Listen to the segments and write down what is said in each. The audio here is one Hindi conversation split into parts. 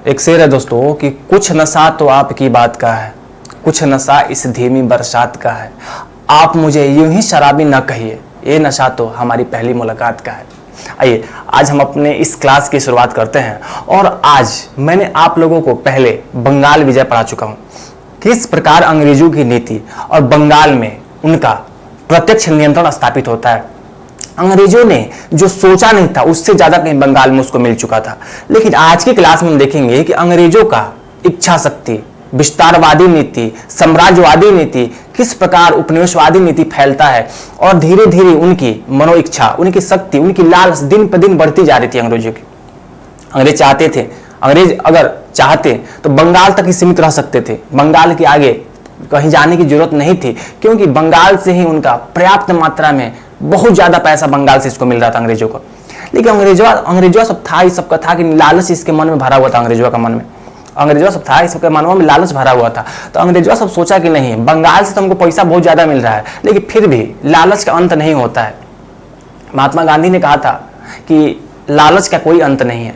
एक शेर है दोस्तों कि कुछ नशा तो आपकी बात का है, कुछ नशा इस धीमी बरसात का है। आप मुझे यूं ही शराबी न कहिए, ये नशा तो हमारी पहली मुलाकात का है। आइए आज हम अपने इस क्लास की शुरुआत करते हैं। और आज मैंने आप लोगों को पहले बंगाल विजय पढ़ा चुका हूँ, किस प्रकार अंग्रेजों की नीति और बंगाल में उनका प्रत्यक्ष नियंत्रण स्थापित होता है। अंग्रेजों ने जो सोचा नहीं था उससे ज्यादा कहीं बंगाल में उसको मिल चुका था। लेकिन आज की क्लास में हम देखेंगे कि अंग्रेजों का इच्छा शक्ति, विस्तारवादी नीति, साम्राज्यवादी नीति, किस प्रकार उपनिवेशवादी नीति फैलता है और धीरे धीरे उनकी मनोइच्छा, उनकी शक्ति, उनकी लालच दिन पर दिन बढ़ती जा रही थी अंग्रेजों की। अंग्रेज चाहते थे, अंग्रेज अगर चाहते तो बंगाल तक ही सीमित रह सकते थे, बंगाल के आगे कहीं जाने की जरूरत नहीं थी, क्योंकि बंगाल से ही उनका पर्याप्त मात्रा में बहुत ज्यादा पैसा बंगाल से इसको मिल रहा था अंग्रेजों को। लेकिन अंग्रेजों सब था, इस सबका था कि लालच इसके मन में भरा हुआ था, अंग्रेजों का मन में अंग्रेजों सब था, इस सबके मनों में लालच भरा हुआ था। तो अंग्रेजों सब सोचा कि नहीं, बंगाल से तो हमको पैसा बहुत ज्यादा मिल रहा है, लेकिन फिर भी लालच का अंत नहीं होता है। महात्मा गांधी ने कहा था कि लालच का कोई अंत नहीं है।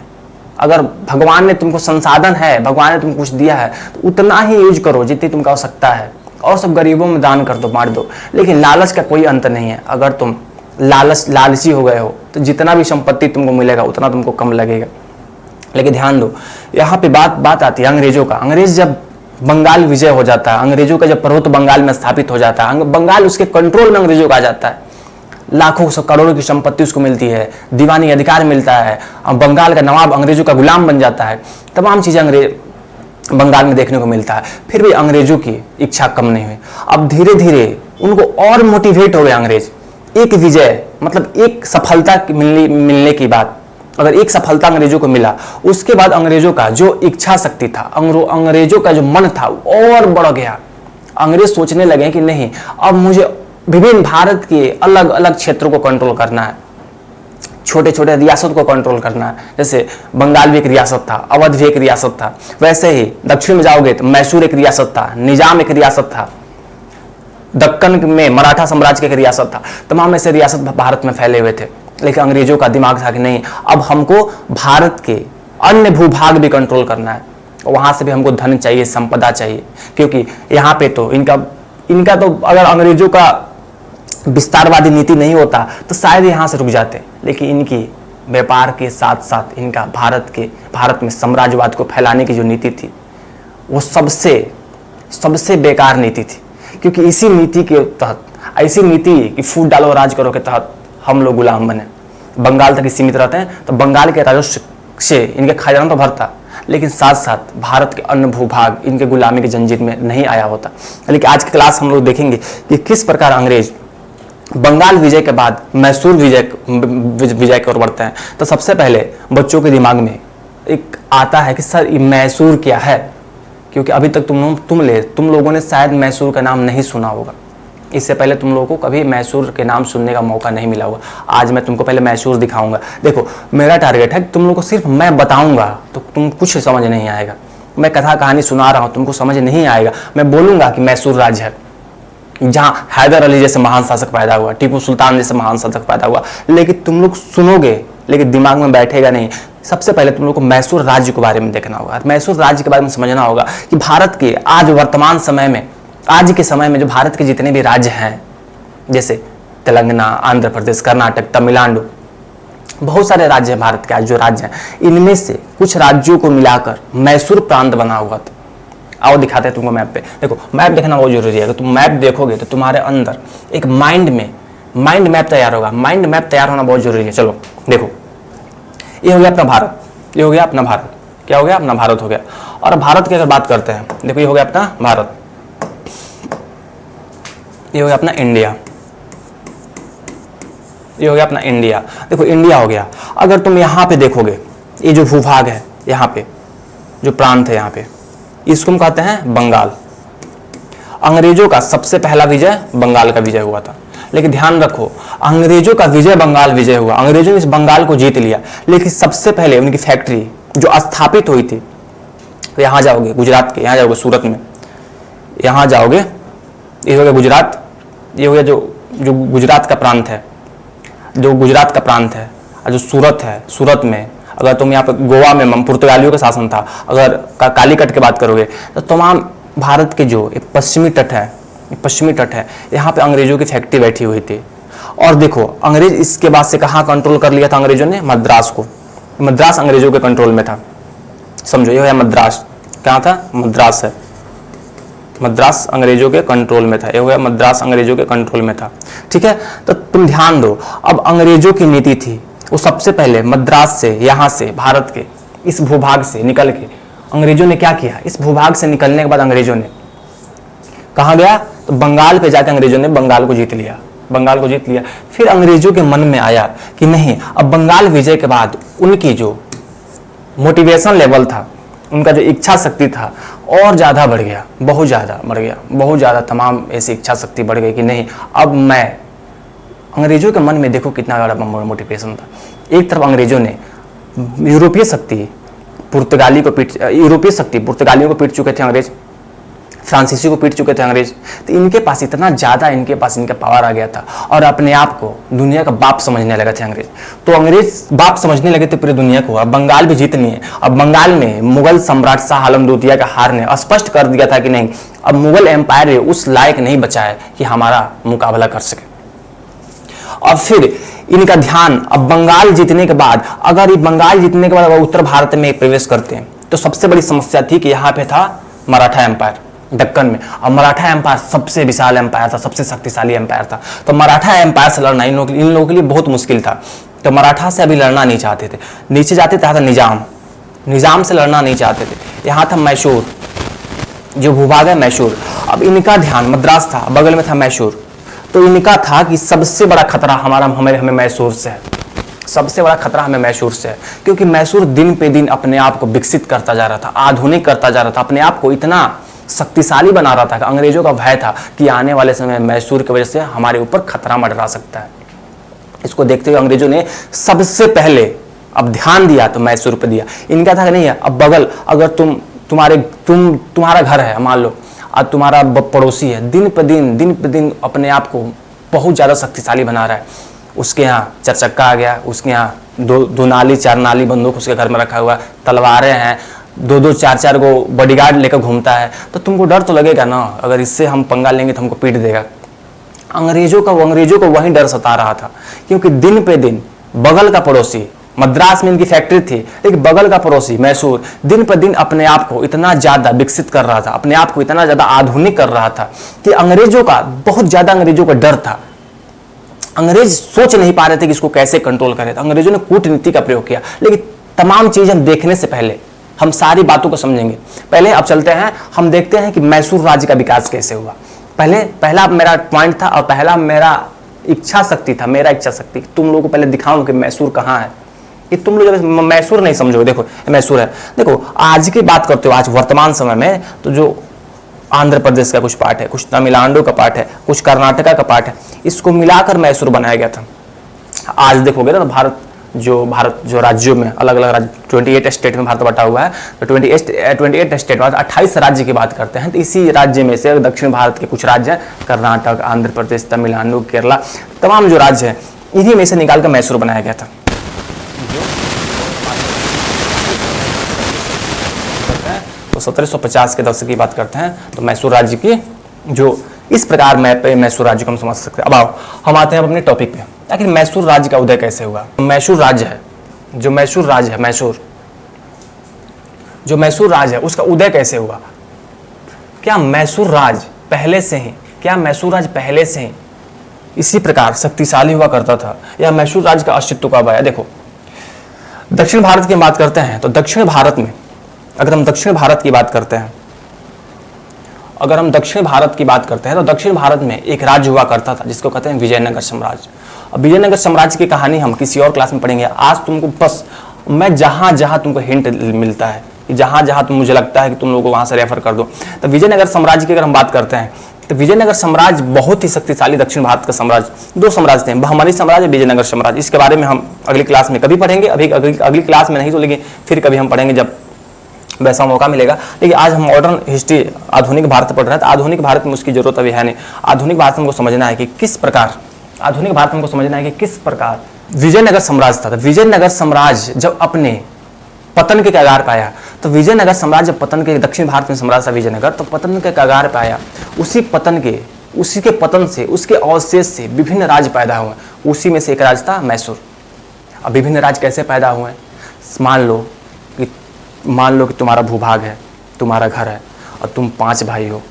अगर भगवान ने तुमको संसाधन है, भगवान ने तुमको कुछ दिया है, तो उतना ही यूज करो जितनी तुमको आवश्यकता है, और सब गरीबों में दान कर दो, बांट दो। लेकिन लालच का कोई अंत नहीं है। अगर तुम लालची हो गए हो तो जितना भी संपत्ति तुमको मिलेगा उतना तुमको कम लगेगा। लेकिन ध्यान दो, यहाँ पे बात आती है अंग्रेजों का। अंग्रेज जब बंगाल विजय हो जाता है, अंग्रेजों का जब प्रभुत्व बंगाल में स्थापित हो जाता है, बंगाल उसके कंट्रोल में अंग्रेजों का आ जाता है, लाखों करोड़ों की संपत्ति उसको मिलती है, दीवानी अधिकार मिलता है, बंगाल का नवाब अंग्रेजों का गुलाम बन जाता है, तमाम चीजें अंग्रेज बंगाल में देखने को मिलता है। फिर भी अंग्रेजों की इच्छा कम नहीं हुई। अब धीरे धीरे उनको और मोटिवेट हो गए अंग्रेज। एक विजय मतलब एक सफलता मिलने की बात, अगर एक सफलता अंग्रेजों को मिला, उसके बाद अंग्रेजों का जो इच्छा शक्ति था, अंग्रेजों का जो मन था और बढ़ गया। अंग्रेज सोचने लगे कि नहीं, अब मुझे विभिन्न भारत के अलग अलग क्षेत्रों को कंट्रोल करना है, छोटे छोटे रियासत को कंट्रोल करना है। जैसे बंगाल भी एक रियासत था, अवध भी एक रियासत था, वैसे ही दक्षिण में जाओगे तो मैसूर एक रियासत था, निजाम एक रियासत था, दक्कन में मराठा साम्राज्य की एक रियासत था। तमाम ऐसे रियासत भारत में फैले हुए थे। लेकिन अंग्रेजों का दिमाग था कि नहीं, अब हमको भारत के अन्य भूभाग भी कंट्रोल करना है, वहां से भी हमको धन चाहिए, संपदा चाहिए, क्योंकि यहाँ पे तो इनका तो अगर अंग्रेजों का विस्तारवादी नीति नहीं होता तो शायद यहाँ से रुक जाते। लेकिन इनकी व्यापार के साथ साथ इनका भारत में साम्राज्यवाद को फैलाने की जो नीति थी वो सबसे बेकार नीति थी, क्योंकि इसी नीति के तहत, ऐसी नीति कि फूट डालो राज करो के तहत हम लोग गुलाम बने, बंगाल तक ही सीमित रहते हैं। तो बंगाल के राजस्व से इनके खजाना तो भरता, लेकिन साथ साथ भारत के अन्य भूभाग इनके गुलामी की जंजीर में नहीं आया होता। लेकिन आज की क्लास हम लोग देखेंगे कि किस प्रकार अंग्रेज बंगाल विजय के बाद मैसूर विजय की ओर बढ़ते हैं। तो सबसे पहले बच्चों के दिमाग में एक आता है कि सर ये मैसूर क्या है, क्योंकि अभी तक तुम लोगों ने शायद मैसूर का नाम नहीं सुना होगा। इससे पहले तुम लोगों को कभी मैसूर के नाम सुनने का मौका नहीं मिला होगा। आज मैं तुमको पहले मैसूर दिखाऊंगा। देखो, मेरा टारगेट है कि तुम लोगों को सिर्फ मैं बताऊंगा तो तुम कुछ समझ नहीं आएगा। मैं कथा कहानी सुना रहा हूं, तुमको समझ नहीं आएगा। मैं बोलूंगा कि मैसूर राज्य है, जहां हैदर अली जैसे महान शासक पैदा हुआ, टीपू सुल्तान जैसे महान शासक पैदा हुआ, लेकिन तुम लोग सुनोगे लेकिन दिमाग में बैठेगा नहीं। सबसे पहले तुम लोग को मैसूर राज्य के बारे में देखना होगा, मैसूर राज्य के बारे में समझना होगा कि भारत के आज के समय में जो भारत के जितने भी राज्य हैं, जैसे तेलंगाना, आंध्र प्रदेश, कर्नाटक, तमिलनाडु, बहुत सारे राज्य हैं भारत के आज जो राज्य हैं, इनमें से कुछ राज्यों को मिलाकर मैसूर प्रांत बना हुआ था। आओ दिखाते हैं तुमको मैप पे। देखो, मैप देखना बहुत जरूरी है। अगर तुम मैप देखोगे तो तुम्हारे अंदर एक माइंड मैप तैयार होगा। माइंड मैप तैयार होना बहुत जरूरी है। चलो देखो, ये हो गया अपना भारत, ये हो गया अपना भारत, क्या हो गया अपना भारत हो गया। और भारत की अगर बात करते हैं, देखो ये हो गया अपना भारत, ये हो गया अपना इंडिया, ये हो गया अपना इंडिया। देखो इंडिया हो गया। अगर तुम यहाँ पे देखोगे, ये जो भूभाग है, यहाँ पे जो प्रांत है, यहाँ पे इसको हम कहते हैं बंगाल। अंग्रेजों का सबसे पहला विजय बंगाल का विजय हुआ था। लेकिन ध्यान रखो, अंग्रेजों का विजय बंगाल विजय हुआ, अंग्रेजों ने इस बंगाल को जीत लिया, लेकिन सबसे पहले उनकी फैक्ट्री जो स्थापित हुई थी, तो यहाँ जाओगे गुजरात के, यहाँ जाओगे सूरत में, यहाँ जाओगे, ये हो गया गुजरात, ये हो गया जो गुजरात का प्रांत है, जो सूरत है, सूरत में अगर तुम यहाँ पे गोवा में पुर्तगालियों का शासन था, अगर कालीकट की बात करोगे तो तमाम भारत के जो पश्चिमी तट है, यहाँ पे अंग्रेजों की फैक्ट्री बैठी हुई थी। और देखो अंग्रेज इसके बाद से कहाँ कंट्रोल कर लिया था अंग्रेजों ने? मद्रास को। मद्रास अंग्रेजों के कंट्रोल में था, समझो ये है मद्रास। कहाँ था? मद्रास है, मद्रास अंग्रेजों के कंट्रोल में था, ये हो गया मद्रास अंग्रेजों के कंट्रोल में था। ठीक है, तो तुम ध्यान दो, अब अंग्रेजों की नीति थी वो सबसे पहले मद्रास से, यहाँ से भारत के इस भूभाग से निकल के अंग्रेजों ने क्या किया? इस भूभाग से निकलने के बाद अंग्रेजों ने कहाँ गया? तो बंगाल पे जाकर अंग्रेजों ने बंगाल को जीत लिया, बंगाल को जीत लिया। फिर अंग्रेजों के मन में आया कि नहीं, अब बंगाल विजय के बाद उनकी जो मोटिवेशन लेवल था, उनका जो इच्छा शक्ति था और ज़्यादा बढ़ गया, बहुत ज़्यादा बढ़ गया, बहुत ज़्यादा तमाम ऐसी इच्छा शक्ति बढ़ गई कि नहीं, अब मैं, अंग्रेजों के मन में देखो कितना बड़ा मोटिवेशन था। एक तरफ अंग्रेजों ने यूरोपीय शक्ति पुर्तगालियों को पीट चुके थे अंग्रेज, फ्रांसीसी को पीट चुके थे अंग्रेज, तो इनके पास इतना ज़्यादा इनका पावर आ गया था और अपने आप को दुनिया का बाप समझने लगे थे अंग्रेज। तो अंग्रेज बाप समझने लगे थे पूरी दुनिया को। अब बंगाल भी जीतनी है। अब बंगाल में मुगल सम्राट शाह आलम द्वितीय का हार ने स्पष्ट कर दिया था कि नहीं, अब मुगल एम्पायर उस लायक नहीं बचा है कि हमारा मुकाबला कर सके। और फिर इनका ध्यान अब बंगाल जीतने के बाद, अगर बंगाल जीतने के बाद अगर उत्तर भारत में प्रवेश करते हैं तो सबसे बड़ी समस्या थी कि यहाँ पे था मराठा एम्पायर दक्कन में। अब मराठा एम्पायर सबसे विशाल एम्पायर था, सबसे शक्तिशाली एम्पायर था। तो मराठा एम्पायर से लड़ना इन लोगों के लिए बहुत मुश्किल था। तो मराठा से अभी लड़ना नहीं चाहते थे, नीचे जाते थे निजाम से लड़ना नहीं चाहते थे। यहाँ था मैसूर, जो भूभाग है मैसूर। अब इनका ध्यान मद्रास था, बगल में था मैसूर। तो इनका था कि सबसे बड़ा खतरा हमें मैसूर से है, सबसे बड़ा खतरा हमें मैसूर से है, क्योंकि मैसूर दिन पे दिन अपने आप को विकसित करता जा रहा था, आधुनिक करता जा रहा था, अपने आप को इतना शक्तिशाली बना रहा था कि अंग्रेजों का भय था कि आने वाले समय मैसूर की वजह से हमारे ऊपर खतरा मंडरा सकता है। इसको देखते हुए अंग्रेजों ने सबसे पहले अब ध्यान दिया तो मैसूर पे दिया। इनका था कि नहीं है, अब बगल, अगर तुम्हारा घर है, मान लो आज तुम्हारा पड़ोसी है, दिन पे दिन अपने आप को बहुत ज़्यादा शक्तिशाली बना रहा है। उसके यहाँ चरचक्का आ गया, उसके यहाँ दो नाली 4 नाली बंदूक उसके घर में रखा हुआ, तलवारें हैं, 2 4 गो बॉडीगार्ड लेकर घूमता है। तो तुमको डर तो लगेगा ना, अगर इससे हम पंगा लेंगे तो हमको पीट देगा। अंग्रेजों को वही डर सता रहा था, क्योंकि दिन पे दिन बगल का पड़ोसी, मद्रास में इनकी फैक्ट्री थी, लेकिन बगल का पड़ोसी मैसूर दिन पर दिन अपने आप को इतना ज़्यादा विकसित कर रहा था, अपने आप को इतना ज़्यादा आधुनिक कर रहा था कि अंग्रेजों का बहुत ज़्यादा डर था। अंग्रेज सोच नहीं पा रहे थे कि इसको कैसे कंट्रोल करें। तो अंग्रेजों ने कूटनीति का प्रयोग किया। लेकिन तमाम चीज़ हम देखने से पहले हम सारी बातों को समझेंगे। पहले अब चलते हैं, हम देखते हैं कि मैसूर राज्य का विकास कैसे हुआ। पहला मेरा पॉइंट था और पहला मेरा इच्छा शक्ति था, तुम लोगों को पहले दिखाऊं कि मैसूर कहाँ है। कि तुम लोग जब मैसूर नहीं समझोगे, देखो मैसूर है, देखो आज की बात करते हो, आज वर्तमान समय में तो जो आंध्र प्रदेश का कुछ पार्ट है, कुछ तमिलनाडु का पार्ट है, कुछ कर्नाटका का पार्ट है, इसको मिलाकर मैसूर बनाया गया था। आज देखोगे ना तो भारत जो राज्यों में अलग अलग राज्य 28 स्टेट में भारत बटा हुआ है, तो 28 स्टेट में 28 राज्य की बात करते हैं। तो इसी राज्य में से दक्षिण भारत के कुछ राज्य हैं, कर्नाटक, आंध्र प्रदेश, तमिलनाडु, केरला, तमाम जो राज्य हैं, इन्हीं में से निकाल कर मैसूर बनाया गया था। तो 1750 के दशक की बात करते हैं, तो मैसूर राज्य की जो इस प्रकार मैसूर राज्य को हम समझ सकते हैं। अब आओ हम आते हैं अपने टॉपिक पे, आखिर मैसूर राज्य का उदय कैसे हुआ। मैसूर राज्य है, जो मैसूर राज्य है उसका उदय कैसे हुआ। क्या मैसूर राज्य पहले से ही इसी प्रकार शक्तिशाली हुआ करता था, या मैसूर राज्य का अस्तित्व कब आया। देखो दक्षिण भारत की बात करते हैं, तो दक्षिण भारत में अगर हम दक्षिण भारत की बात करते हैं तो दक्षिण भारत में एक राज्य हुआ करता था जिसको कहते हैं विजयनगर साम्राज्य। अब विजयनगर साम्राज्य की कहानी हम किसी और क्लास में पढ़ेंगे। आज तुमको बस मैं जहां तुमको हिंट मिलता है, जहां मुझे लगता है कि तुम लोगों को वहां से रेफर कर दो। तो विजयनगर साम्राज्य की अगर हम बात करते हैं तो विजयनगर साम्राज्य बहुत ही शक्तिशाली दक्षिण भारत का साम्राज्य। 2 साम्राज्य थे, बहमनी साम्राज्य, विजयनगर साम्राज्य। इसके बारे में हम अगली क्लास में कभी पढ़ेंगे, अभी अगली क्लास में नहीं तो, लेकिन फिर कभी हम पढ़ेंगे जब वैसा मौका मिलेगा। लेकिन आज हम मॉडर्न हिस्ट्री आधुनिक भारत पढ़ रहे हैं, तो आधुनिक भारत में उसकी जरूरत अभी है नहीं। आधुनिक भारत हमको समझना है कि किस प्रकार विजयनगर साम्राज्य था। तो विजयनगर साम्राज्य जब अपने पतन के कगार पे आया, तो विजयनगर साम्राज्य पतन के, दक्षिण भारत में साम्राज्य था विजयनगर, तो पतन के कगार पे आया, उसी के पतन से, उसके अवशेष से विभिन्न राज्य पैदा हुए। उसी में से एक राज्य था मैसूर। अब विभिन्न राज्य कैसे पैदा हुए? मान लो कि तुम्हारा भूभाग है, तुम्हारा घर है, और तुम 5 भाई हो,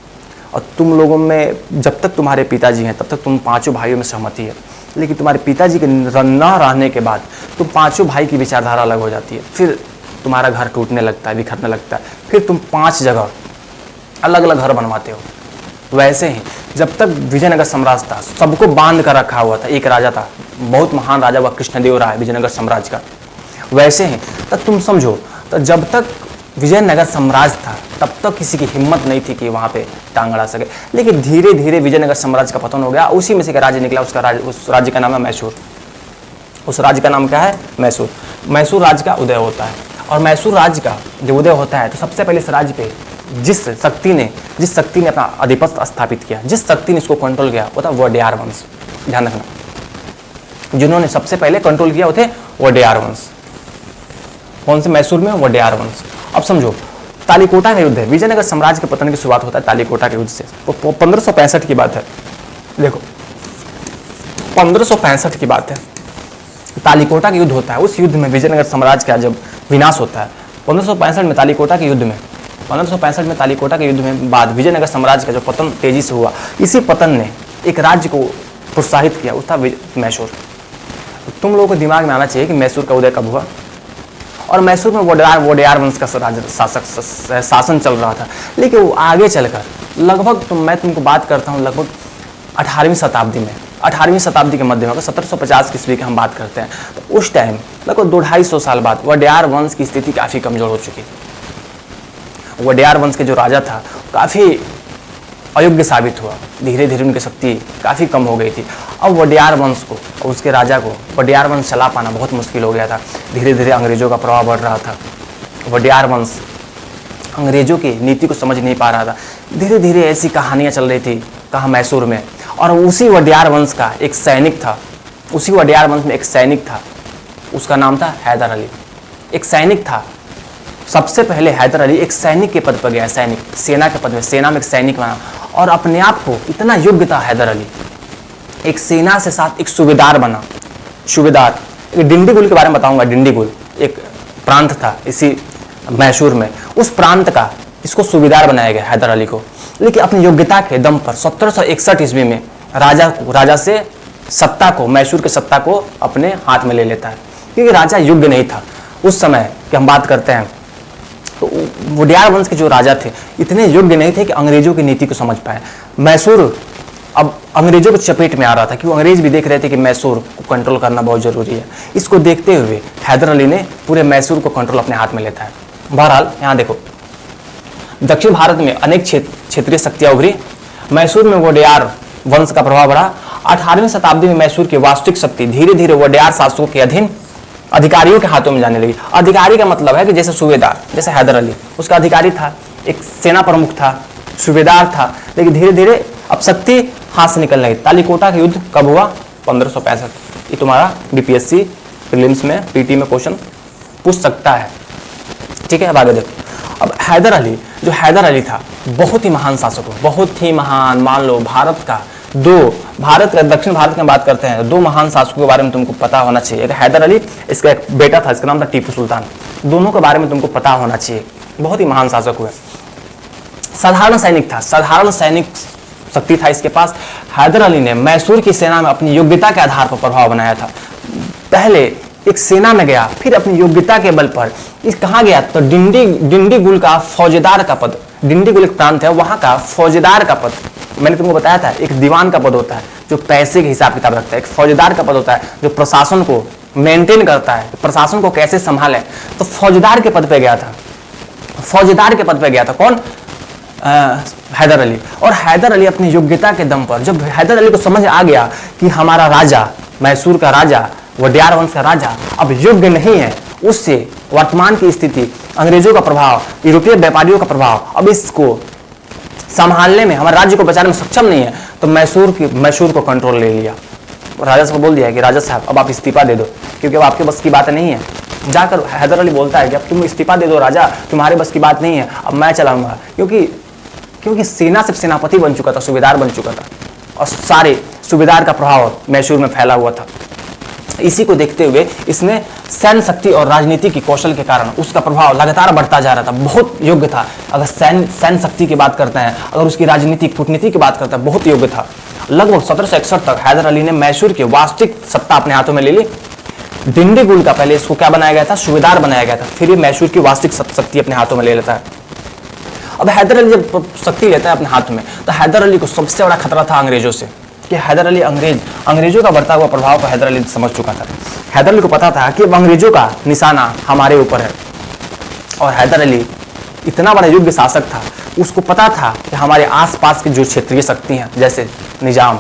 और तुम लोगों में जब तक तुम्हारे पिताजी हैं तब तक तुम 5 भाइयों में सहमति है, लेकिन तुम्हारे पिताजी के न रहने के बाद तुम 5 भाई की विचारधारा अलग हो जाती है, फिर तुम्हारा घर टूटने लगता है, बिखरने लगता है, फिर तुम 5 जगह अलग अलग घर बनवाते हो। वैसे ही जब तक विजयनगर साम्राज्य था, सबको बांध कर रखा हुआ था। एक राजा था, बहुत महान राजा हुआ, कृष्णदेव राय, विजयनगर साम्राज्य का। वैसे ही तब तुम समझो, तो जब तक विजयनगर साम्राज्य था तब तक किसी की हिम्मत नहीं थी कि वहाँ पे टांग अड़ा सके, लेकिन धीरे धीरे विजयनगर साम्राज्य का पतन हो गया। उसी में से एक राज्य निकला, उस राज्य का नाम है मैसूर। उस राज्य का नाम क्या है? मैसूर। मैसूर राज्य का उदय होता है, और मैसूर राज्य का जब उदय होता है तो सबसे पहले इस राज्य पे जिस शक्ति ने अपना आधिपत्य स्थापित किया, जिस शक्ति ने इसको कंट्रोल किया, वो था वोडेयार वंश। ध्यान रखना, जिन्होंने सबसे पहले कंट्रोल किया वो थे वोडेयार वंश। कौन से? मैसूर में वोडेयार वंश। अब समझो, तालीकोटा का युद्ध है। विजयनगर साम्राज्य के पतन की शुरुआत होता है तालीकोटा के युद्ध से। वो 1565 की बात है। देखो, 1565 की बात है, तालीकोटा का युद्ध होता है। उस युद्ध में विजयनगर साम्राज्य का जब विनाश होता है 1565 में, तालीकोटा के युद्ध में, 1565 में तालीकोटा के युद्ध में बाद विजयनगर साम्राज्य का जो पतन तेजी से हुआ, इसी पतन ने एक राज्य को प्रोत्साहित किया, वो था मैसूर। तुम लोगों को दिमाग में आना चाहिए कि मैसूर का उदय कब हुआ, और मैसूर में वोडेयार वंश का शासन चल रहा था। लेकिन वो आगे चलकर लगभग, मैं तुमको बात करता हूँ लगभग 18वीं शताब्दी में, 18वीं शताब्दी के मध्य में, अगर 1750 ईस्वी की हम बात करते हैं, तो उस टाइम लगभग 200-250 साल बाद वोडेयार वंश की स्थिति काफ़ी कमज़ोर हो चुकी। वोडेयार वंश के जो राजा था काफ़ी अयोग्य साबित हुआ, धीरे धीरे उनकी शक्ति काफ़ी कम हो गई थी। अब वोडेयार वंश को और उसके राजा को वोडेयार वंश चला पाना बहुत मुश्किल हो गया था। धीरे धीरे अंग्रेज़ों का प्रभाव बढ़ रहा था। वोडेयार वंश अंग्रेज़ों की नीति को समझ नहीं पा रहा था। धीरे धीरे ऐसी कहानियाँ चल रही थी कहाँ मैसूर में, और उसी वोडेयार वंश का एक सैनिक था, उसी वोडेयार वंश में एक सैनिक था, उसका नाम था हैदर अली। एक सैनिक था, सबसे पहले हैदर अली एक सैनिक के पद पर गया, सैनिक, सेना के पद में, सेना में एक सैनिक बना, और अपने आप को इतना योग्य था हैदर अली, एक सेना से साथ एक सूबेदार बना। सूबेदार, एक डिंडीगुल के बारे में बताऊंगा। डिंडीगुल एक प्रांत था इसी मैसूर में, उस प्रांत का इसको सूबेदार बनाया गया हैदर अली को। लेकिन अपनी योग्यता के दम पर 1761 ईस्वी में राजा से सत्ता को, मैसूर की सत्ता को अपने हाथ में ले लेता है, क्योंकि राजा योग्य नहीं था। उस समय की हम बात करते हैं तो वोडेयार वंश के जो राजा थे इतने योग्य नहीं थे कि अंग्रेजों की नीति को समझ पाए। मैसूर अब अंग्रेजों की चपेट में आ रहा था, क्योंकि अंग्रेज भी देख रहे थे कि मैसूर को कंट्रोल करना बहुत जरूरी है। इसको देखते हुए हैदर अली ने पूरे मैसूर को कंट्रोल अपने हाथ में लेता है। बहरहाल यहाँ देखो, दक्षिण भारत में अनेक क्षेत्रीय शक्तियां उभरी। मैसूर में वोडेयार वंश का प्रभाव बढ़ा। 18वीं शताब्दी में मैसूर की वास्तविक शक्ति धीरे धीरे वोडेयार शासकों के अधीन अधिकारियों के हाथों में जाने लगी। अधिकारी का मतलब है कि जैसे सूबेदार, जैसे हैदर अली उसका अधिकारी था, एक सेना प्रमुख था, सूबेदार था, लेकिन धीरे धीरे अब शक्ति हाथ से निकलने लगी। तालीकोटा का युद्ध कब हुआ? 1565। ये तुम्हारा बीपीएससी प्रीलिम्स में, पीटी में क्वेश्चन पूछ सकता है। ठीक है, अब आगे देखो। अब हैदर अली, जो हैदर अली था, बहुत ही महान शासक हो, बहुत ही महान। मान लो भारत का दक्षिण भारत की बात करते हैं, 2 महान शासकों के बारे में तुमको पता होना चाहिए। एक हैदर अली, इसका एक बेटा था, इसका नाम था टीपू सुल्तान। दोनों के बारे में तुमको पता होना चाहिए। बहुत ही महान शासक हुए। साधारण सैनिक था, साधारण सैनिक शक्ति था इसके पास। हैदर अली ने मैसूर की सेना में अपनी योग्यता के आधार पर प्रभाव बनाया था। पहले एक सेना में गया, फिर अपनी योग्यता के बल पर इस कहाँ गया? तो डिंडीगुल का फौजेदार का पद, डिंडीगुल एक प्रांत है, वहां का फौजेदार का पद, मैंने तुमको बताया था एक दीवान का पद होता है जो पैसे के हिसाब किताब रखता है, एक फौजेदार का पद होता है जो प्रशासन को मेंटेन करता है, प्रशासन को कैसे संभाले। तो फौजेदार के पद पे गया था, फौजेदार के पद पे गया था कौन? हैदर अली। और हैदर अली अपनी योग्यता के दम पर, जब हैदर अली को समझ आ गया कि हमारा राजा, मैसूर का राजा, वोडेयार वंश का राजा अब योग्य नहीं है, उससे वर्तमान की स्थिति, अंग्रेजों का प्रभाव, यूरोपीय व्यापारियों का प्रभाव, अब इसको संभालने में, हमारे राज्य को बचाने में सक्षम नहीं है, तो मैसूर को कंट्रोल ले लिया। राजा साहब को बोल दिया कि राजा साहब अब आप इस्तीफा दे दो, क्योंकि अब आपके बस की बात नहीं है। जाकर हैदर अली बोलता है कि अब तुम इस्तीफा दे दो राजा, तुम्हारे बस की बात नहीं है, अब मैं चलाऊंगा। क्योंकि सेना से सेनापति बन चुका था, सूबेदार बन चुका था, और सारे सूबेदार का प्रभाव मैसूर में फैला हुआ था। इसी को देखते हुए इसने सैन्य शक्ति और राजनीति की कौशल के कारण उसका प्रभाव लगातार बढ़ता जा रहा था। बहुत योग्य था। अगर सैन्य शक्ति की बात करते हैं, अगर उसकी राजनीतिक कूटनीति की बात करते हैं, बहुत योग्य था। लगभग 1761 तक हैदर अली ने मैसूर की वास्तविक सत्ता अपने हाथों में ले ली। डिंडीगुल का पहले इसको क्या बनाया गया था, सूबेदार बनाया गया था, फिर ये मैसूर की वास्तविक शक्ति अपने हाथों में ले लेता है। अब हैदर अली जब शक्ति लेता है अपने हाथ में, तो हैदर अली को सबसे बड़ा खतरा था अंग्रेजों से, कि हैदर अली अंग्रेजों का बढ़ता हुआ प्रभाव को हैदर अली समझ चुका था। हैदर अली को पता था कि अब अंग्रेजों का निशाना हमारे ऊपर है, और हैदर अली इतना बड़ा योग्य शासक था, उसको पता था कि हमारे आसपास की जो क्षेत्रीय शक्ति हैं, जैसे निजाम,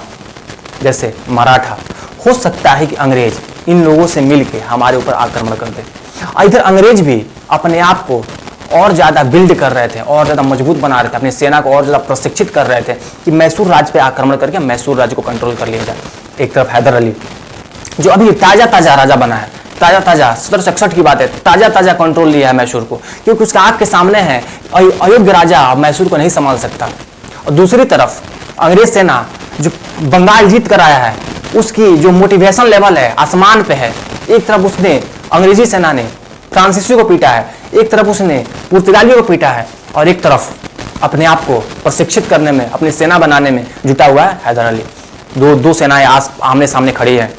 जैसे मराठा, हो सकता है कि अंग्रेज इन लोगों से मिलकर हमारे ऊपर आक्रमण कर दे। इधर अंग्रेज भी अपने आप को और ज़्यादा बिल्ड कर रहे थे, और ज़्यादा मजबूत बना रहे थे, अपनी सेना को और ज़्यादा प्रशिक्षित कर रहे थे कि मैसूर राज्य पे आक्रमण करके मैसूर राज्य को कंट्रोल कर लिया जाए। एक तरफ हैदर अली जो अभी ताज़ा ताज़ा राजा बना है, ताज़ा ताज़ा 1761 की बात है, ताज़ा ताज़ा कंट्रोल लिया है मैसूर को, क्योंकि उसका आँख के सामने है अयोग्य राजा मैसूर को नहीं संभाल सकता। और दूसरी तरफ अंग्रेज सेना जो बंगाल जीत कर आया है, उसकी जो मोटिवेशन लेवल है आसमान पे है। एक तरफ उसने अंग्रेजी सेना ने फ्रांसीसियों को पीटा है, एक तरफ उसने पुर्तगालियों को पीटा है, और एक तरफ अपने आप को प्रशिक्षित करने में, अपनी सेना बनाने में जुटा हुआ है हैदर अली। दो सेनाएं आमने सामने खड़ी हैं।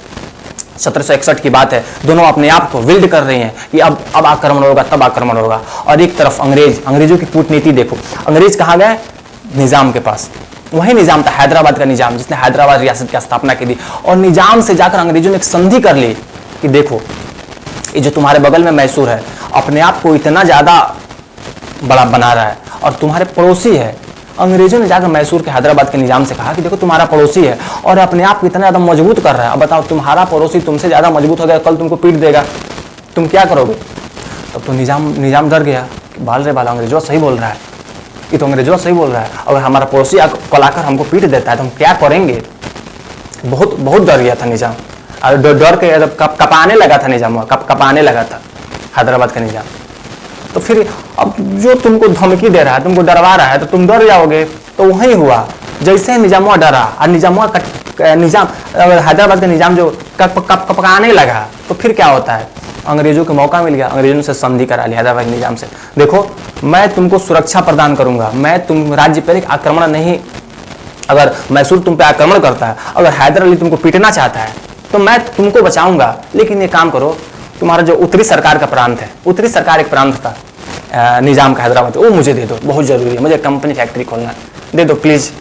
1761 की बात है, दोनों अपने आप को बिल्ड कर रही हैं कि अब आक्रमण होगा, तब आक्रमण होगा। और एक तरफ अंग्रेजों की कूटनीति देखो। अंग्रेज कहाँ गए? निजाम के पास। वही निजाम था, हैदराबाद का निजाम, जिसने हैदराबाद रियासत की स्थापना की थी। और निजाम से जाकर अंग्रेजों ने एक संधि कर ली कि देखो, ये जो तुम्हारे बगल में मैसूर है, अपने आप को इतना ज़्यादा बड़ा बना रहा है, और तुम्हारे पड़ोसी है। अंग्रेजों ने जाकर मैसूर के हैदराबाद के निजाम से कहा कि देखो, तुम्हारा पड़ोसी है और अपने आप को इतना ज़्यादा मजबूत कर रहा है। अब बताओ, तुम्हारा पड़ोसी तुमसे ज़्यादा मजबूत हो गया, कल तुमको पीट देगा, तुम क्या करोगे? तब तो निजाम डर गया कि बाल अंग्रेजों सही बोल रहा है, ये तो अंग्रेजों सही बोल रहा है। अगर हमारा पड़ोसी कल आकर हमको पीट देता है तो हम क्या करेंगे? बहुत डर गया था निजाम, और डर के कपाने लगा था निजाम, कपाने लगा था हैदराबाद का निजाम। तो फिर अब जो तुमको धमकी दे रहा है, तुमको डरवा रहा है, तो तुम डर जाओगे। तो वही हुआ, जैसे निजामुआ डरा और निजाम हैदराबाद का निजाम जो कपकाने लगा, तो फिर क्या होता है? अंग्रेजों को मौका मिल गया, अंग्रेजों से संधि करा लिया हैदराबाद के निजाम से। देखो, मैं तुमको सुरक्षा प्रदान करूंगा, मैं तुम राज्य पर एक आक्रमण नहीं, अगर मैसूर तुम पे आक्रमण करता है, अगर हैदर अली तुमको पीटना चाहता है, तो मैं तुमको बचाऊंगा। लेकिन ये काम करो, तुम्हारा जो उत्तरी सरकार का प्रांत है, उत्तरी सरकार एक प्रांत था निजाम का हैदराबाद, वो मुझे दे दो, बहुत जरूरी है, मुझे कंपनी फैक्ट्री खोलना है, दे दो प्लीज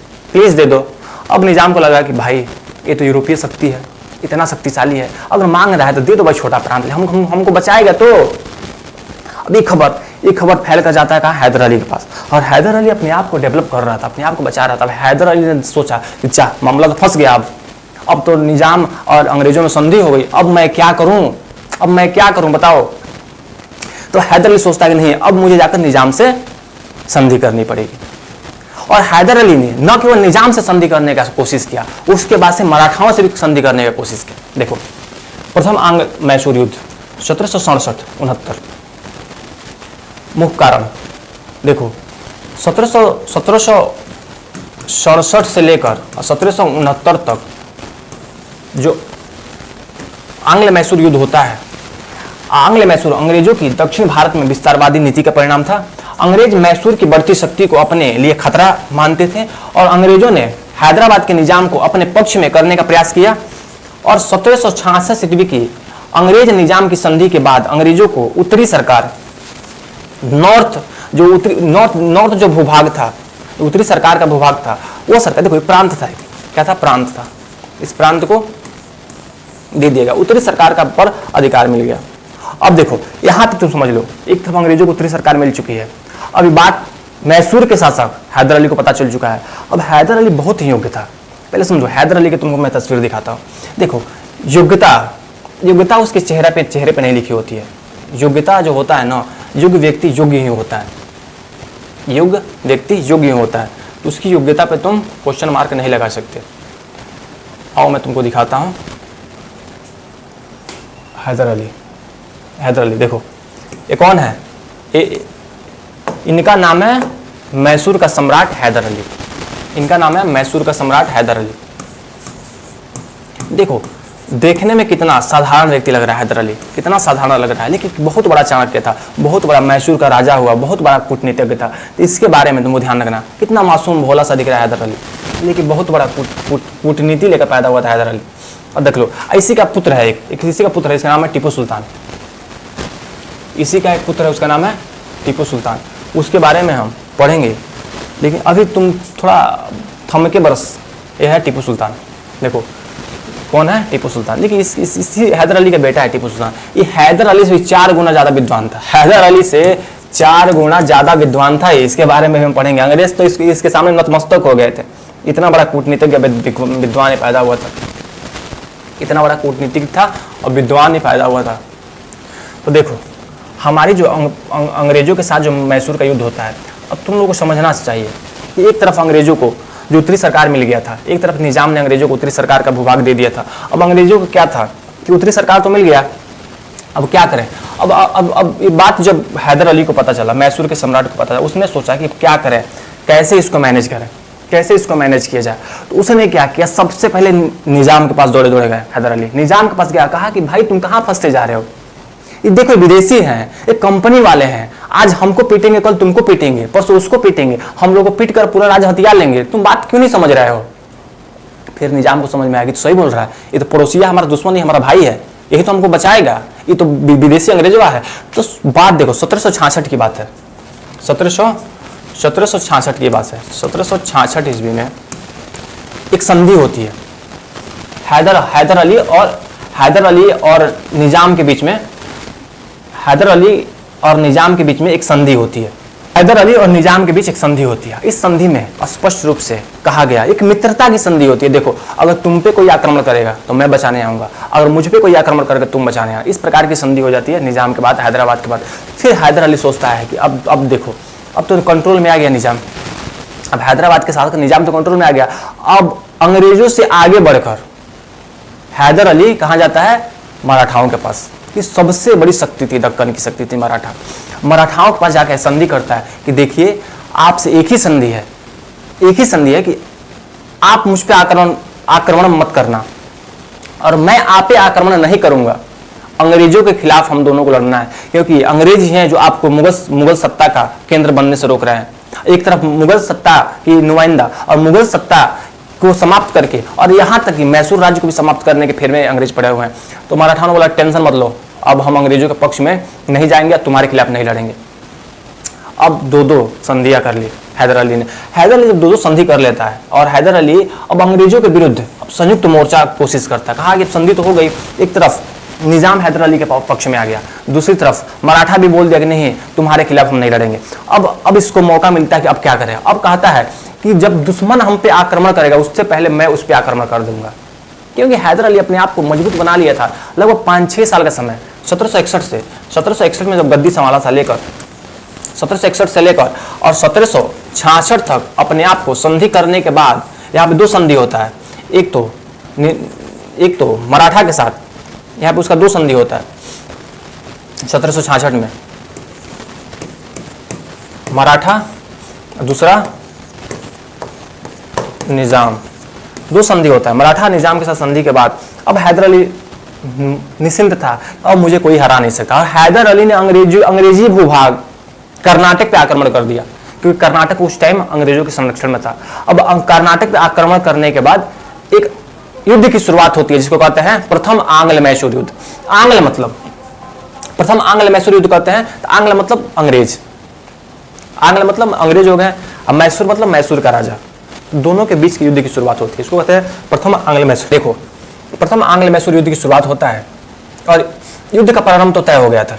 दे दो। अब निजाम को लगा कि भाई ये तो यूरोपीय शक्ति है, इतना शक्तिशाली है, अगर मांग रहा है तो दे दो भाई, छोटा प्रांत है, हमको बचाएगा। तो अब ये खबर फैल कर जाता है कहाँ? हैदर अली के पास। और हैदर अली अपने आप को डेवलप कर रहा था, अपने आप को बचा रहा था। हैदर अली ने सोचा कि जा, मामला तो फंस गया, अब तो निजाम और अंग्रेजों में संधि हो गई, अब मैं क्या करूं बताओ। तो हैदर अली सोचता है कि नहीं, अब मुझे जाकर निजाम से संधि करनी पड़ेगी। और हैदर अली ने न केवल निजाम से संधि करने का कोशिश किया, उसके बाद से मराठाओं से भी संधि करने की कोशिश की। देखो, प्रथम आंग्ल मैसूर युद्ध 1767-69। मुख्य कारण देखो, 1767 से लेकर 1769 तक जो आंग्ल मैसूर युद्ध होता है, आंग्ल मैसूर अंग्रेजों की दक्षिण भारत में विस्तारवादी नीति का परिणाम था। अंग्रेज मैसूर की बढ़ती शक्ति को अपने लिए खतरा मानते थे, और अंग्रेजों ने हैदराबाद के निजाम को अपने पक्ष में करने का प्रयास किया। और 1766 ईस्वी की अंग्रेज निजाम की संधि के बाद अंग्रेजों को उत्तरी सरकार, नॉर्थ जो भूभाग था, उत्तरी सरकार का भूभाग था, वो सरकार, देखो प्रांत था, क्या था? प्रांत था। इस प्रांत को दे दिया गया, उत्तरी सरकार का पर अधिकार मिल गया। अब देखो, यहां तक तुम समझ लो, एक तरफ अंग्रेजों को उत्तरी सरकार मिल चुकी है। अभी बात मैसूर के शासक हैदर अली को पता चल चुका है। अब हैदर अली बहुत ही योग्य था। पहले समझो, हैदर अली की तुमको मैं तस्वीर दिखाता हूँ। देखो, योग्यता उसके चेहरे पे नहीं लिखी होती है। योग्यता जो होता है ना, योग्य व्यक्ति योग्य ही होता है, योग्य व्यक्ति योग्य ही होता है। उसकी योग्यता पे तुम क्वेश्चन मार्क नहीं लगा सकते। आओ मैं तुमको दिखाता हूँ हैदर अली, हैदर अली देखो ये कौन है, इनका नाम है मैसूर का सम्राट हैदर अली, इनका नाम है मैसूर का सम्राट हैदर अली। देखो देखने में कितना साधारण व्यक्ति लग रहा है हैदर अली, कितना साधारण लग रहा है, लेकिन बहुत बड़ा चाणक्य था, बहुत बड़ा मैसूर का राजा हुआ, बहुत बड़ा कूटनीतिज्ञ था। तो इसके बारे में तुमको ध्यान रखना, कितना मासूम भोला सा दिख रहा है हैदर अली, लेकिन बहुत बड़ा कूटनीति लेकर पैदा हुआ था हैदर अली। और देख लो इसी का पुत्र है, एक इसी का पुत्र है, इसका नाम है टीपू सुल्तान, इसी का एक पुत्र है, उसका नाम है टीपू सुल्तान। उसके बारे में हम पढ़ेंगे, लेकिन अभी तुम थोड़ा थम के बरस। यह है टीपू सुल्तान, देखो कौन है, टीपू सुल्तान। देखिए इसी हैदर अली का बेटा है टीपू सुल्तान। ये हैदर अली से 4 गुना ज़्यादा विद्वान था, हैदर अली से 4 गुना ज़्यादा विद्वान था। इसके बारे में हम पढ़ेंगे। अंग्रेज तो इसके सामने नतमस्तक हो गए थे, इतना बड़ा कूटनीतिज्ञ विद्वान पैदा हुआ था, इतना बड़ा कूटनीतिज्ञ था और विद्वान ही पैदा हुआ था। तो देखो हमारी जो अंग्रेजों के साथ जो मैसूर का युद्ध होता है, अब तुम लोगों को समझना चाहिए कि एक तरफ अंग्रेजों को जो उत्तरी सरकार मिल गया था, एक तरफ निजाम ने अंग्रेजों को उत्तरी सरकार का भूभाग दे दिया था। अब अंग्रेजों को क्या था कि उत्तरी सरकार तो मिल गया, अब क्या करें। अब ये बात जब हैदर अली को पता चला, मैसूर के सम्राट को पता चला, उसने सोचा कि क्या करें, कैसे इसको मैनेज करें, कैसे इसको मैनेज किया जाए। तो उसने क्या किया, सबसे पहले निजाम के पास दौड़े गए हैदर अली। निजाम के पास गया, कहा कि भाई तुम कहाँ फंसते जा रहे हो, ये देखो विदेशी हैं, एक कंपनी वाले हैं, आज हमको पीटेंगे, कल तुमको पीटेंगे, परसों उसको पीटेंगे, हम लोग को पीट कर पूरा राज हथियार लेंगे, तुम बात क्यों नहीं समझ रहे हो। फिर निजाम को समझ में आया कि तो सही बोल रहा है, ये तो पड़ोसिया हमारा दुश्मन नहीं, हमारा भाई है, यही तो हमको बचाएगा, ये तो विदेशी अंग्रेजों का है। तो बात देखो 1766 की बात है, 1766 की बात है। 1766 ईस्वी में एक संधि होती है हैदर अली और निजाम के बीच में, हैदर अली और निजाम के बीच में एक संधि होती है। हैदर अली और निजाम के बीच एक संधि होती है। इस संधि में स्पष्ट रूप से कहा गया, एक मित्रता की संधि होती है। देखो अगर तुम पे कोई आक्रमण करेगा तो मैं बचाने आऊंगा, अगर मुझ पे कोई आक्रमण करेगा तुम बचाने आए, इस प्रकार की संधि हो जाती है निजाम के बाद, हैदराबाद के बाद। फिर हैदर अली सोचता है कि अब देखो, अब तो कंट्रोल में आ गया निजाम, अब हैदराबाद के साथ निजाम तो कंट्रोल में आ गया, अब अंग्रेजों से आगे बढ़कर हैदर अली कहाँ जाता है, मराठाओं के पास। कि सबसे बड़ी शक्ति थी, दक्कन की शक्ति थी मराठाओं के पास जाकर संधि करता है कि देखिए आपसे एक ही संधि है कि आप मुझ पे आक्रमण मत करना और मैं आप पे आक्रमण नहीं करूंगा, अंग्रेजों के खिलाफ हम दोनों को लड़ना है, क्योंकि अंग्रेज ही हैं जो आपको मुगल सत्ता का केंद्र बनने से रोक रहे हैं। एक तरफ मुगल सत्ता की नुमाइंदा और मुगल सत्ता को समाप्त करके और यहाँ तक कि मैसूर राज्य को भी समाप्त करने के फेर में अंग्रेज पड़े हुए हैं। तो मराठाओं ने बोला टेंशन मत लो, अब हम अंग्रेजों के पक्ष में नहीं जाएंगे, तुम्हारे खिलाफ नहीं लड़ेंगे। अब 2 संधियां कर ली हैदर अली ने। हैदर अली जब 2 संधि कर लेता है और हैदर अली अब अंग्रेजों के विरुद्ध संयुक्त मोर्चा कोशिश करता है। कहा कि संधि तो हो गई, एक तरफ निजाम हैदर अली के पक्ष में आ गया, दूसरी तरफ मराठा भी बोल दिया कि नहीं तुम्हारे खिलाफ हम नहीं लड़ेंगे। अब इसको मौका मिलता है कि अब क्या करें। अब कहता है कि जब दुश्मन हम पे आक्रमण करेगा उससे पहले मैं उस पर आक्रमण कर दूंगा, क्योंकि हैदर अली अपने आप को मजबूत बना लिया था। लगभग 5-6 साल का समय 1761 में जब गद्दी संभाला था, लेकर 1761 से लेकर और 1766 तक अपने आप को संधि करने के बाद यहाँ पे 2 संधि होता है। एक तो मराठा के साथ, यहाँ पे उसका 2 संधि होता है 1766 में, मराठा, दूसरा निजाम, 2 संधि होता है। मराठा निजाम के साथ संधि के बाद अब हैदर अली निश्चिंत था, अब मुझे कोई हरा नहीं सकता। हैदर अली ने अंग्रेजी भूभाग कर्नाटक पे आक्रमण कर दिया, क्योंकि कर्नाटक उस टाइम अंग्रेजों के संरक्षण में था। अब कर्नाटक पे आक्रमण करने के बाद एक युद्ध की शुरुआत होती है जिसको कहते हैं प्रथम आंग्ल मैसूर युद्ध। आंग्ल मतलब प्रथम आंग्ल मैसूर युद्ध कहते हैं, तो आंग्ल मतलब अंग्रेज, आंग्ल मतलब अंग्रेज हो गए, अब मैसूर मतलब मैसूर का राजा, दोनों के बीच की युद्ध की शुरुआत होती है, इसको कहते हैं प्रथम आंग्ल मैसूर। देखो प्रथम आंग्ल मैसूर युद्ध की शुरुआत होता है और युद्ध का प्रारंभ तो तय हो गया था,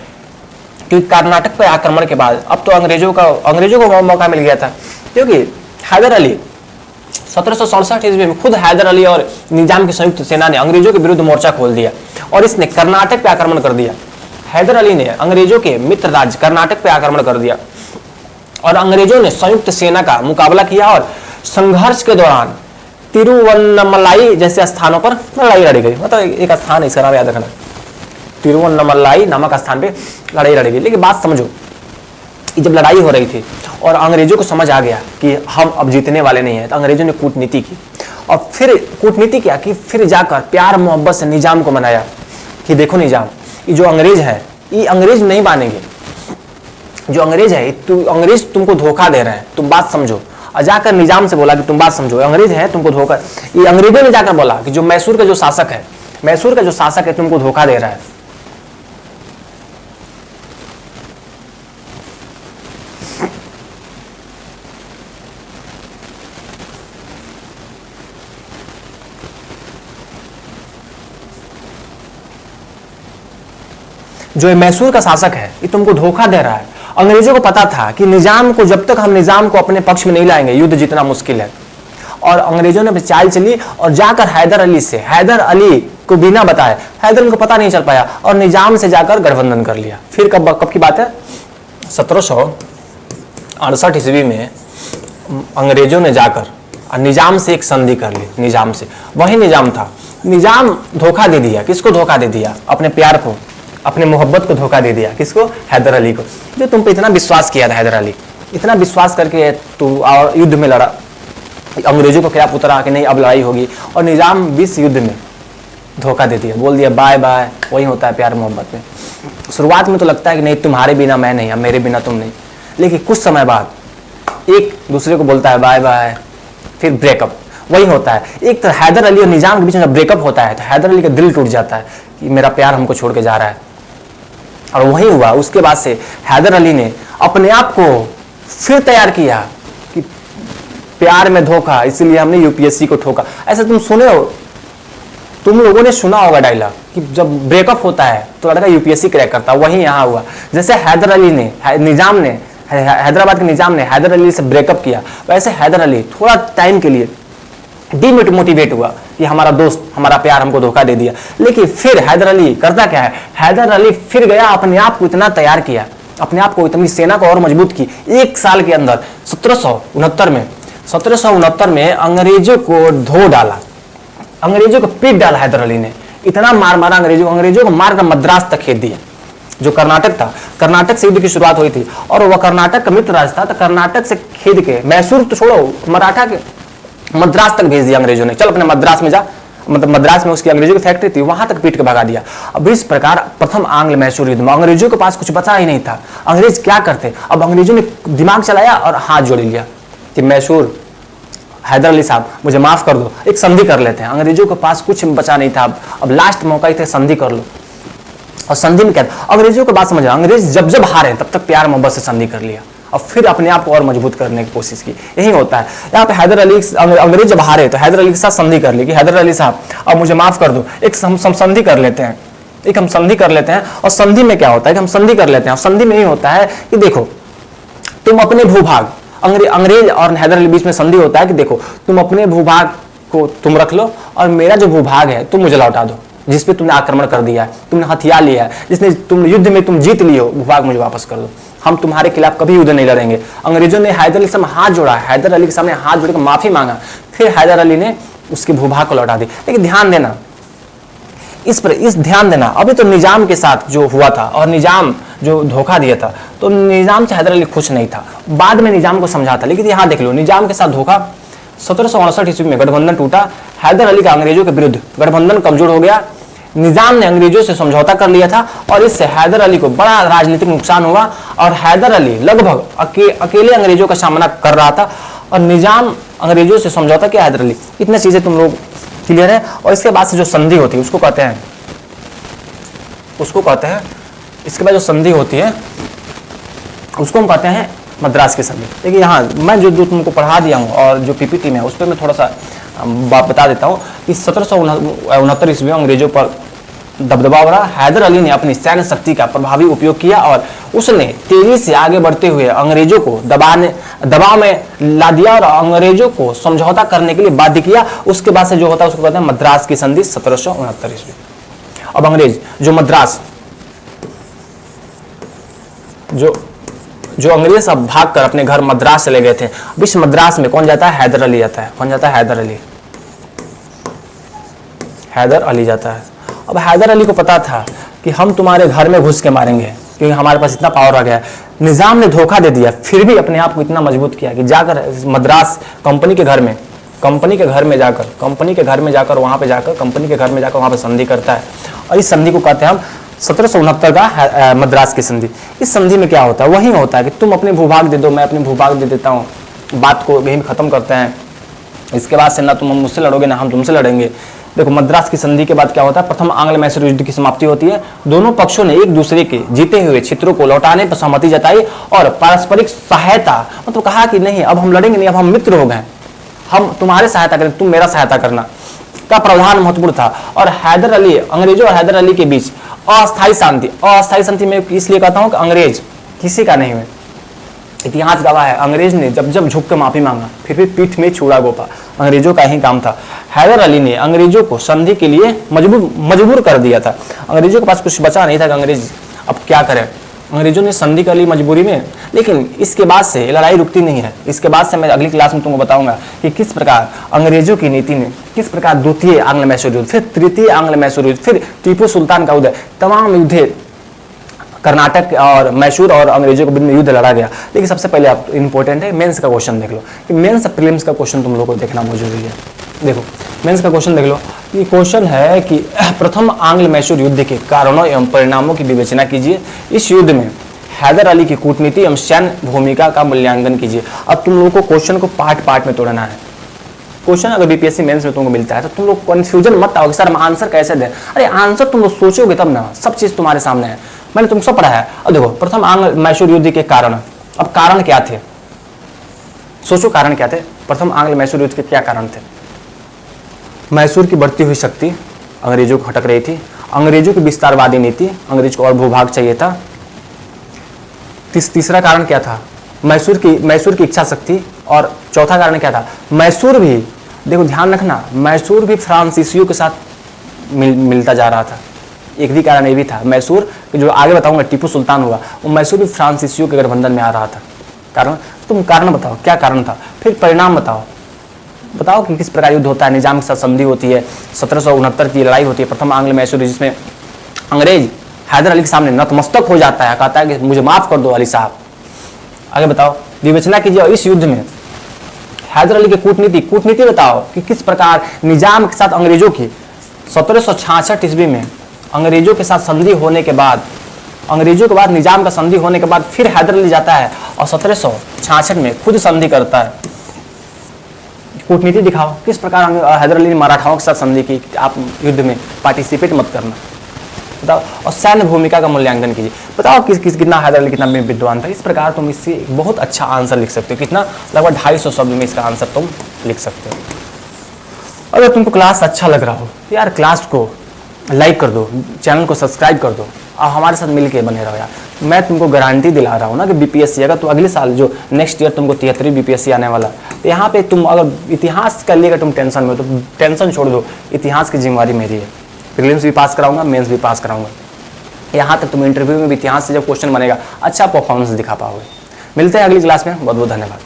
क्योंकि कर्नाटक पर आक्रमण के बाद अब तो अंग्रेजों को मौका मिल गया था, क्योंकि हैदर अली 1767 ईस्वी में खुद हैदर अली और निजाम की संयुक्त सेना ने अंग्रेजों के विरुद्ध मोर्चा खोल दिया और इसने कर्नाटक पे आक्रमण कर दिया। हैदर अली ने अंग्रेजों के मित्र राज्य कर्नाटक पे आक्रमण कर दिया और अंग्रेजों ने संयुक्त सेना का मुकाबला किया और संघर्ष के दौरान तिरुवन्नमलाई जैसे स्थानों पर लड़ाई लड़ी गई। मतलब एक स्थान है, इसका नाम याद रखना, तिरुवन्नमलाई नामक स्थान पे लड़ाई लड़ेगी। लेकिन बात समझो, जब लड़ाई हो रही थी और अंग्रेजों को समझ आ गया कि हम अब जीतने वाले नहीं हैं, तो अंग्रेजों ने कूटनीति की। और फिर कूटनीति क्या की, फिर जाकर प्यार मोहब्बत से निजाम को मनाया कि देखो निजाम, ये जो अंग्रेज है ये अंग्रेज नहीं मानेंगे, जो अंग्रेज है अंग्रेज तुमको धोखा दे रहे हैं, तुम बात समझो। और जाकर निजाम से बोला कि तुम बात समझो, अंग्रेज है तुमको धोखा, ये अंग्रेजों ने जाकर बोला कि जो मैसूर का जो शासक है, मैसूर का जो शासक है तुमको धोखा दे रहा है। जो मैसूर का शासक है ये तुमको धोखा दे रहा है। अंग्रेजों को पता था कि निजाम को, जब तक हम निजाम को अपने पक्ष में नहीं लाएंगे युद्ध जीतना मुश्किल है। और अंग्रेजों ने चाल चली और जाकर हैदर अली को बिना बताए, हैदर अली को पता नहीं चल पाया और निजाम से जाकर गठबंधन कर लिया। फिर कब की बात है, 1768 ईस्वी में अंग्रेजों ने जाकर निजाम से एक संधि कर ली। निजाम से, वही निजाम था, निजाम धोखा दे दिया। किसको धोखा दे दिया? अपने प्यार को, अपने मोहब्बत को धोखा दे दिया। किसको? हैदर अली को, जो तुम पे इतना विश्वास किया था। हैदर अली इतना विश्वास करके तू युद्ध में लड़ा, अंग्रेजों को क्या उतरा कि नहीं अब लड़ाई होगी, और निजाम 20 युद्ध में धोखा दे दिया, बोल दिया बाय बाय। वही होता है प्यार मोहब्बत में, शुरुआत में तो लगता है कि नहीं तुम्हारे बिना मैं नहीं, अब मेरे बिना तुम नहीं, लेकिन कुछ समय बाद एक दूसरे को बोलता है बाय बाय, फिर ब्रेकअप। वही होता है। एक तो हैदर अली और निजाम के बीच में जब ब्रेकअप होता है तो हैदर अली का दिल टूट जाता है कि मेरा प्यार हमको छोड़ के जा रहा है, और वही हुआ। उसके बाद से हैदर अली ने अपने आप को फिर तैयार किया कि प्यार में धोखा, इसलिए हमने यूपीएससी को ठोका। ऐसा तुम सुने हो, तुम लोगों ने सुना होगा डायलॉग कि जब ब्रेकअप होता है तो लड़का यूपीएससी क्रैक करता है। वही यहाँ हुआ। जैसे हैदर अली ने, निजाम ने, हैदराबाद के निजाम ने हैदर अली से ब्रेकअप किया, वैसे हैदर अली थोड़ा टाइम के लिए डिमोटिवेट हुआ कि हमारा दोस्त, हमारा प्यार हमको धोखा दे दिया। लेकिन फिर हैदर अली करता क्या है, हैदर अली फिर गया, अपने आप को इतना तैयार किया, अपने आप को इतनी सेना को और मजबूत की। एक साल के अंदर 1769 में अंग्रेजों को धो डाला, अंग्रेजों को पीट डाला हैदर अली ने। इतना मार मारा अंग्रेजों को मारकर मद्रास तक खेद दिया, जो कर्नाटक था। कर्नाटक से युद्ध की शुरुआत हुई थी और वह कर्नाटक का मित्र राज था, तो कर्नाटक से खेद के, मैसूर तो छोड़ो, मराठा के मद्रास तक भेज दिया अंग्रेजों ने। चल अपने मद्रास में जा, मतलब मद्रास में उसकी अंग्रेजों की फैक्ट्री थी, वहां तक पीट के भगा दिया। अब इस प्रकार प्रथम आंग्ल मैसूर युद्ध में अंग्रेजों के पास कुछ बचा ही नहीं था। अंग्रेज क्या करते? अब अंग्रेजों ने दिमाग चलाया और हाथ जोड़ लिया कि मैसूर, हैदर अली साहब मुझे माफ कर दो, एक संधि कर लेते हैं। अंग्रेजों के पास कुछ बचा नहीं था, अब लास्ट मौका ही थे, संधि कर लो। और संधि में क्या था, अंग्रेजों को बात समझा, अंग्रेज जब जब हारे तब तक प्यार मोहब्बत से संधि कर लिया और फिर अपने आप को और मजबूत करने की कोशिश की। यही होता है यहाँ पे। हैदर अली, अंग्रेज जब हारे तो हैदर अली के साथ संधि कर ली कि हैदर अली साहब अब मुझे माफ कर दो, एक हम संधि कर लेते हैं, हम संधि कर लेते हैं। और संधि में क्या होता है कि हम संधि कर लेते हैं, और संधि में यही होता है कि देखो तुम अपने भूभाग, अंग्रेज और हैदर अली बीच में संधि होता है कि देखो तुम अपने भूभाग को तुम रख लो और मेरा जो भूभाग है तुम मुझे लौटा दो, जिसपे तुमने आक्रमण कर दिया है, तुमने हथियार लिया है, जिसने तुम युद्ध में तुम जीत लिए हो, भूभाग मुझे वापस कर दो, हम तुम्हारे खिलाफ कभी युद्ध नहीं लड़ेंगे। अंग्रेजों ने हैदर अली के सामने हाथ जोड़ा, हैदर अली के सामने हाथ जोड़कर माफी मांगा, फिर हैदर अली ने उसके भूभाग को लौटा दी। लेकिन ध्यान देना, इस ध्यान देना, अभी तो निजाम के साथ जो हुआ था और निजाम जो धोखा दिया था, तो निजाम से हैदर अली खुश नहीं था, बाद में निजाम को समझा था। लेकिन यहाँ देख लो, निजाम के साथ धोखा। 1759 ईस्वी में गठबंधन टूटा, हैदर अली का अंग्रेजों के विरुद्ध गठबंधन कमजोर हो गया, निजाम ने अंग्रेजों से समझौता कर लिया था और इससे हैदर अली को बड़ा राजनीतिक नुकसान हुआ और हैदर अली लगभग अकेले अंग्रेजों का सामना कर रहा था और निजाम अंग्रेजों से समझौता किया। हैदर अली, इतनी चीजें तुम लोग क्लियर है। और इसके बाद से जो संधि होती है उसको कहते हैं, इसके बाद जो संधि होती है उसको हम कहते हैं मद्रास की संधि। देखिए यहाँ मैं जो तुमको पढ़ा दिया हूँ और जो पीपीटी में उस पर मैं थोड़ा सा बात बता देता हूँ कि 1769 ईस्वी में अंग्रेजों पर दबदबा हो रहा। हैदर अली ने अपनी सैन्य शक्ति का प्रभावी उपयोग किया और उसने तेजी से आगे बढ़ते हुए अंग्रेजों को दबाव में ला दिया और अंग्रेजों को समझौता करने के लिए बाध्य किया। उसके बाद से जो होता है उसको कहते हैं मद्रास की संधि, 1769 ईस्वी। अब अंग्रेज जो मद्रास, जो अंग्रेज सब भाग कर अपने घर मद्रास चले गए थे, अब इस मद्रास में कौन जाता है? हैदर अली जाता है। कौन जाता है? हैदर अली जाता है। अब हैदर अली को पता था कि हम तुम्हारे घर में घुस के मारेंगे, क्योंकि हमारे पास इतना पावर आ गया है। निजाम ने धोखा दे दिया, फिर भी अपने आप को इतना मजबूत किया कि जाकर मद्रास कंपनी के घर में जाकर वहाँ पे संधि करता है। और इस संधि को कहते हैं हम 1769 का मद्रास की संधि। इस संधि में क्या होता है, वही होता है कि तुम अपने भूभाग दे दो, मैं अपने भूभाग दे देता हूँ, बात को यहीं खत्म करते हैं। इसके बाद से ना तुम मुझसे लड़ोगे ना हम तुमसे लड़ेंगे। देखो, मद्रास की संधि के बाद क्या होता है, प्रथम आंग्ल मैसूर युद्ध की समाप्ति होती है। दोनों पक्षों ने एक दूसरे के जीते हुए क्षेत्रों को लौटाने पर सहमति जताई और पारस्परिक सहायता, मतलब कहा कि नहीं अब हम लड़ेंगे नहीं, अब हम मित्र हो गए, हम तुम्हारे सहायता करें, तुम मेरा सहायता करना, का प्रावधान महत्वपूर्ण था। और हैदर अली, अंग्रेजों और हैदर अली के बीच अस्थायी शांति में इसलिए कहता हूं कि अंग्रेज किसी का नहीं हुए। इतिहास गवाह है, अंग्रेज ने जब झुक के माफी मांगा, फिर भी पीठ में छुड़ा गोपा, अंग्रेजों का ही काम था। हैदर अली ने अंग्रेजों को संधि के लिए मजबूर कर दिया था। अंग्रेजों के पास कुछ बचा नहीं था कि अंग्रेज अब क्या करें। अंग्रेजों ने संधि कर ली मजबूरी में, लेकिन इसके बाद से लड़ाई रुकती नहीं है। इसके बाद से मैं अगली क्लास में तुमको बताऊंगा कि किस प्रकार अंग्रेजों की नीति ने, किस प्रकार द्वितीय आंग्ल मैसूर युद्ध, फिर तृतीय आंग्ल मैसूर युद्ध, फिर टीपू सुल्तान का उदय, तमाम युद्ध कर्नाटक और मैसूर और अंग्रेजों के बीच में युद्ध लड़ा गया। लेकिन सबसे पहले आप इंपॉर्टेंट है मेंस का क्वेश्चन देख लो, कि मेंस प्रीलिम्स का क्वेश्चन तुम लोगों को देखना बहुत जरूरी है। देखो मेंस का क्वेश्चन देख लो, ये क्वेश्चन है कि प्रथम आंग्ल मैसूर युद्ध के कारणों एवं परिणामों की विवेचना कीजिए। इस युद्ध में हैदर अली की कूटनीति एवं सैन्य भूमिका का मूल्यांकन कीजिए। अब तुम लोगों को क्वेश्चन को पार्ट में तोड़ना है। क्वेश्चन अगर बीपीएससी मेंस में तुमको मिलता है तो तुम लोग कंफ्यूजन मत आओ कि सर हम आंसर कैसे दें। अरे आंसर तुम लोग सोचोगे तब ना, सब चीज तुम्हारे सामने है, मैंने तुम सब पढ़ा है। अब देखो, प्रथम आंग्ल मैसूर युद्ध के कारण, अब कारण क्या थे, सोचो कारण क्या थे। प्रथम आंग्ल मैसूर युद्ध के क्या कारण थे? मैसूर की बढ़ती हुई शक्ति अंग्रेजों को खटक रही थी, अंग्रेजों की विस्तारवादी नीति, अंग्रेज को और भूभाग चाहिए था। तीसरा कारण क्या था? मैसूर की इच्छा शक्ति। और चौथा कारण क्या था? मैसूर भी, देखो ध्यान रखना, मैसूर भी फ्रांसीसियों के साथ मिलता जा रहा था। एक भी कारण ये भी था, मैसूर जो आगे बताऊंगा टीपू सुल्तान हुआ, वो मैसूर भी फ्रांसीसियों के गठबंधन में आ रहा था। कारण, तुम कारण बताओ क्या कारण था, फिर परिणाम बताओ कि किस प्रकार युद्ध होता है, निजाम के साथ संधि होती है, 1769 की लड़ाई होती है प्रथम आंग्ल मैसूर, जिसमें अंग्रेज हैदर अली के सामने नतमस्तक हो जाता है, कहता है कि मुझे माफ कर दो अली साहब। आगे बताओ, विवेचना कीजिए। और इस युद्ध में हैदर अली की कूटनीति बताओ कि किस प्रकार निजाम के साथ अंग्रेजों की 1766 ईस्वी में अंग्रेजों के साथ संधि होने के बाद, निजाम का संधि होने के बाद फिर हैदर अली जाता है और 1766 में खुद संधि करता है। कूटनीति दिखाओ, किस प्रकार हैदर अली ने मराठाओं के साथ संधि की, आप युद्ध में पार्टिसिपेट मत करना, बताओ। और सैन्य भूमिका का मूल्यांकन कीजिए, बताओ कितना हैदर अली कितना विद्वान था। इस प्रकार तुम इससे बहुत अच्छा आंसर लिख सकते हो। कितना? लगभग 250 शब्द में इसका आंसर तुम लिख सकते हो। अगर तुमको क्लास अच्छा लग रहा हो तो यार क्लास को लाइक कर दो, चैनल को सब्सक्राइब कर दो और हमारे साथ मिलके बने रहो यार। मैं तुमको गारंटी दिला रहा हूँ ना कि बीपीएससी, अगर तुम अगले साल जो नेक्स्ट ईयर तुमको 73 बीपीएससी आने वाला, तो यहाँ पे तुम अगर इतिहास का लेकर तुम टेंशन में हो तो टेंशन छोड़ दो, इतिहास की जिम्मेवारी मेरी है। प्रीलिम्स भी पास कराऊंगा, मेंस भी पास कराऊंगा। यहाँ तक तुम इंटरव्यू में भी इतिहास से जब क्वेश्चन बनेगा अच्छा परफॉर्मेंस दिखा पाओगे। मिलते हैं अगली क्लास में, बहुत बहुत धन्यवाद।